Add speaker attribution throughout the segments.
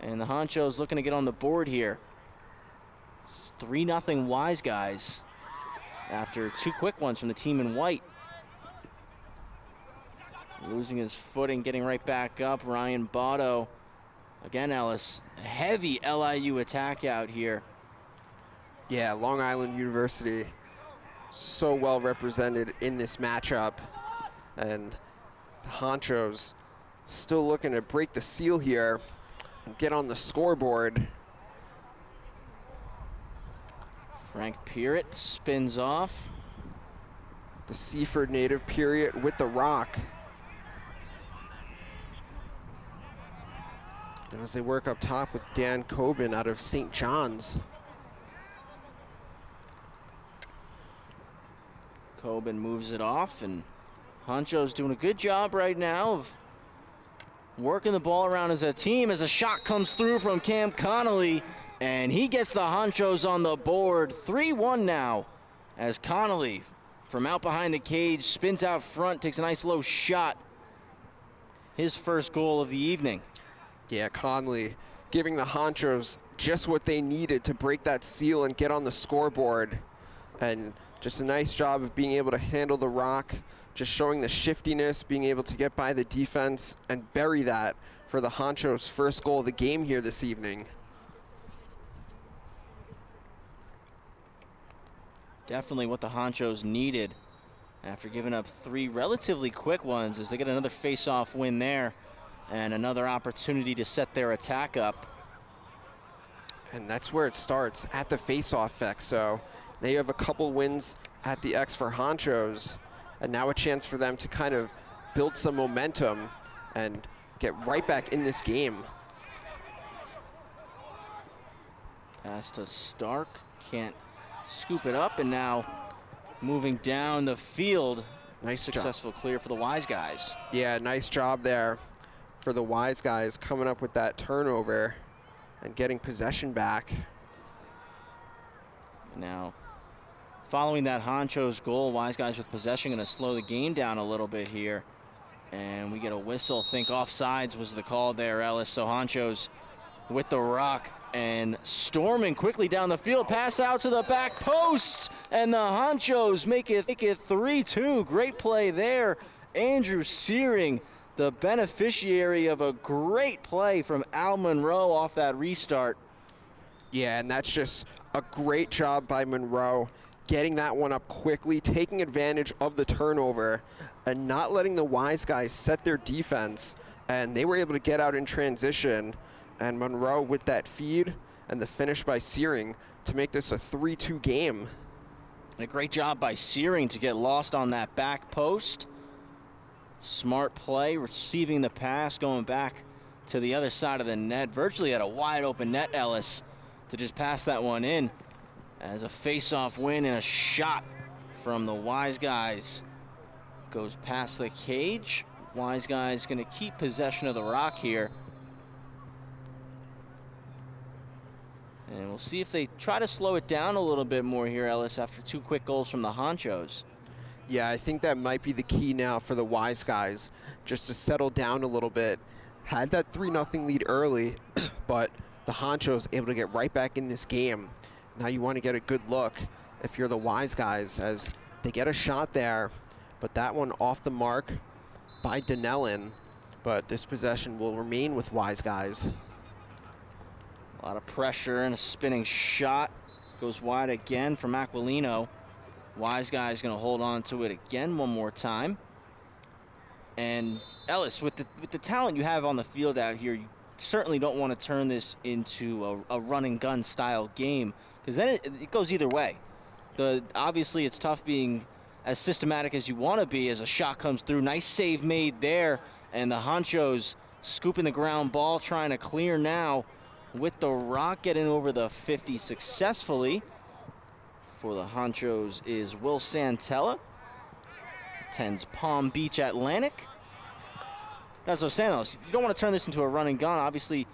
Speaker 1: And the Honchos looking to get on the board here. 3-0 Wise Guys after 2 quick ones from the team in white. Losing his footing, getting right back up. Ryan Botto. Again, Ellis, a heavy LIU attack out here.
Speaker 2: Yeah, Long Island University so well represented in this matchup. And the Honchos still looking to break the seal here and get on the scoreboard.
Speaker 1: Frank Peart spins off.
Speaker 2: The Seaford native Peart with the rock. And as they work up top with Dan Coben out of St. John's.
Speaker 1: Coben moves it off, and Honcho's doing a good job right now of working the ball around as a team as a shot comes through from Cam Connolly, and he gets the Honchos on the board. 3-1 now as Connolly from out behind the cage spins out front, takes a nice low shot. His first goal of the evening.
Speaker 2: Yeah, Conley giving the Honchos just what they needed to break that seal and get on the scoreboard. And just a nice job of being able to handle the rock, just showing the shiftiness, being able to get by the defense and bury that for the Honchos' first goal of the game here this evening.
Speaker 1: Definitely what the Honchos needed after giving up 3 relatively quick ones, as they get another face-off win there and another opportunity to set their attack up.
Speaker 2: And that's where it starts, at the face-off X. So they have a couple wins at the X for Honchos, and now a chance for them to kind of build some momentum and get right back in this game.
Speaker 1: Pass to Stark, can't scoop it up, and now moving down the field.
Speaker 2: Nice
Speaker 1: successful
Speaker 2: job.
Speaker 1: Clear for the Wise Guys.
Speaker 2: Yeah, nice job there for the Wise Guys, coming up with that turnover and getting possession back.
Speaker 1: Now, following that Honchos goal, Wise Guys with possession, going to slow the game down a little bit here. And we get a whistle. Think offsides was the call there, Ellis. So Honchos with the rock and storming quickly down the field. Pass out to the back post, and the Honchos make it 3-2. Great play there. Andrew Searing, the beneficiary of a great play from Al Monroe off that restart.
Speaker 2: Yeah, and that's just a great job by Monroe, getting that one up quickly, taking advantage of the turnover, and not letting the Wise Guys set their defense. And they were able to get out in transition, and Monroe with that feed and the finish by Searing to make this a 3-2 game.
Speaker 1: And a great job by Searing to get lost on that back post. Smart play, receiving the pass, going back to the other side of the net. Virtually at a wide open net, Ellis, to just pass that one in as a face-off win, and a shot from the Wise Guys goes past the cage. Wise Guys going to keep possession of the rock here. And we'll see if they try to slow it down a little bit more here, Ellis, after 2 quick goals from the Honchos.
Speaker 2: Yeah, I think that might be the key now for the Wise Guys, just to settle down a little bit. Had that 3-0 lead early, but the Honchos able to get right back in this game. Now you want to get a good look if you're the Wise Guys, as they get a shot there, but that one off the mark by Donnellon. But this possession will remain with Wise Guys.
Speaker 1: A lot of pressure and a spinning shot. Goes wide again from Aquilino. Wise Guys going to hold on to it again one more time. And Ellis, with the talent you have on the field out here, you certainly don't want to turn this into a run and gun style game, because then it goes either way. Obviously it's tough being as systematic as you want to be as a shot comes through. Nice save made there, and the Honchos scooping the ground ball, trying to clear now with the rock, getting over the 50 successfully. For the Honchos is Will Santella. Attends Palm Beach Atlantic. That's what I'm saying, Ellis. You don't want to turn this into a run and gun. Obviously,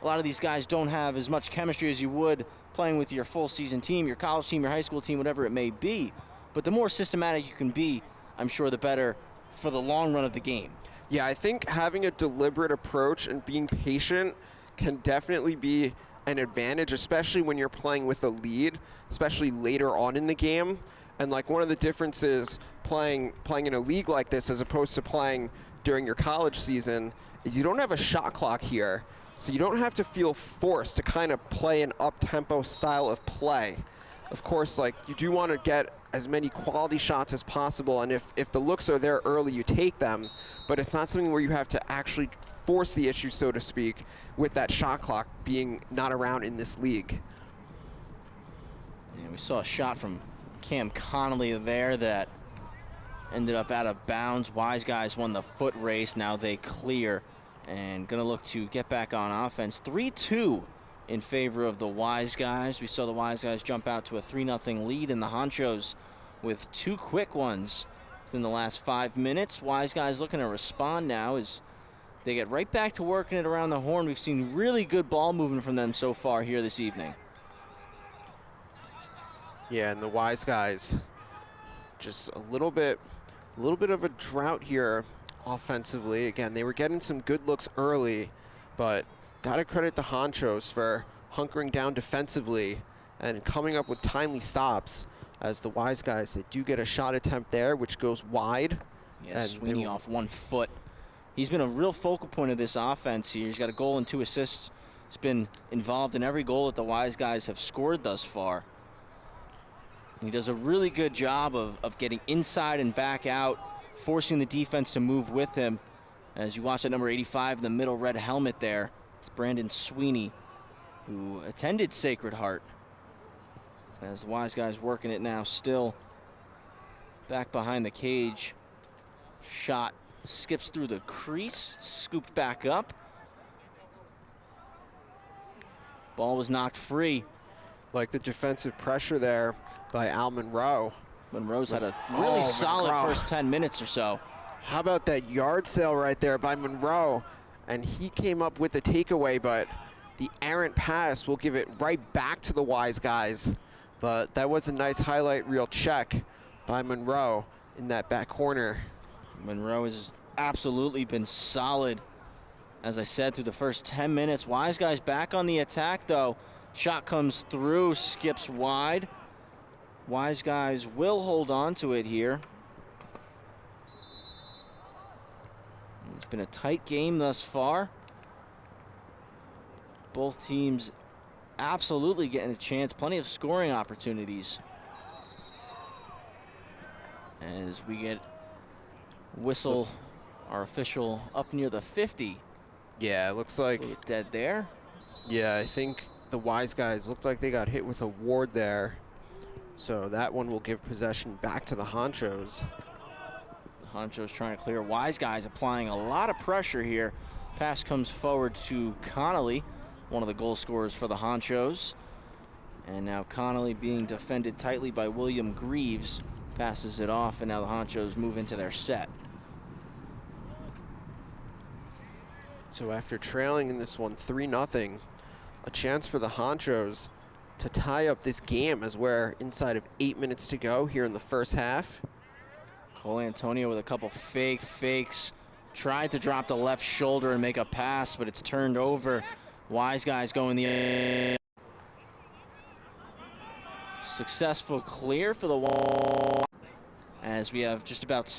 Speaker 1: a lot of these guys don't have as much chemistry as you would playing with your full season team, your college team, your high school team, whatever it may be. But the more systematic you can be, I'm sure the better for the long run of the game.
Speaker 2: Yeah, I think having a deliberate approach and being patient can definitely be an advantage, especially when you're playing with a lead, especially later on in the game. And like one of the differences playing in a league like this as opposed to playing during your college season is you don't have a shot clock here. So you don't have to feel forced to kind of play an up-tempo style of play. Of course, like you do want to get as many quality shots as possible, and if the looks are there early, you take them, but it's not something where you have to actually force the issue, so to speak, with that shot clock being not around in this league.
Speaker 1: And we saw a shot from Cam Connolly there that ended up out of bounds. Wise Guys won the foot race. Now they clear and gonna look to get back on offense. 3-2 in favor of the Wise Guys. We saw the Wise Guys jump out to a 3-0 lead, and the Honchos with 2 quick ones within the last 5 minutes. Wise Guys looking to respond now as they get right back to working it around the horn. We've seen really good ball movement from them so far here this evening.
Speaker 2: Yeah, and the Wise Guys just a little bit of a drought here offensively. Again, they were getting some good looks early, but gotta credit the Honchos for hunkering down defensively and coming up with timely stops. As the Wise Guys, they do get a shot attempt there, which goes wide.
Speaker 1: Yeah, Sweeney off 1 foot. He's been a real focal point of this offense here. He's got a goal and 2 assists. He's been involved in every goal that the Wise Guys have scored thus far. And he does a really good job of getting inside and back out, forcing the defense to move with him. As you watch that number 85 in the middle red helmet there, it's Brandon Sweeney, who attended Sacred Heart. As the Wise Guys working it now, still back behind the cage. Shot skips through the crease, scooped back up. Ball was knocked free.
Speaker 2: Like the defensive pressure there by Al Monroe.
Speaker 1: Monroe's had a really solid first 10 minutes or so.
Speaker 2: How about that yard sale right there by Monroe? And he came up with the takeaway, but the errant pass will give it right back to the Wise Guys. But that was a nice highlight reel check by Monroe in that back corner.
Speaker 1: Monroe has absolutely been solid, as I said, through the first 10 minutes. Wise Guys back on the attack, though. Shot comes through, skips wide. Wise Guys will hold on to it here. It's been a tight game thus far. Both teams absolutely getting a chance, plenty of scoring opportunities. As we get whistle, our official up near the 50.
Speaker 2: Yeah, it looks like
Speaker 1: dead there.
Speaker 2: Yeah, I think the Wise Guys looked like they got hit with a ward there. So that one will give possession back to the Honchos.
Speaker 1: The Honchos trying to clear. Wise Guys applying a lot of pressure here. Pass comes forward to Connolly, one of the goal scorers for the Honchos. And now Connolly being defended tightly by William Greaves. Passes it off, and now the Honchos move into their set.
Speaker 2: So after trailing in this one 3-0, a chance for the Honchos to tie up this game as we're inside of 8 minutes to go here in the first half.
Speaker 1: Cole Antonio with a couple fakes. Tried to drop the left shoulder and make a pass, but it's turned over. Wise Guys going the successful clear for the wall, as we have just about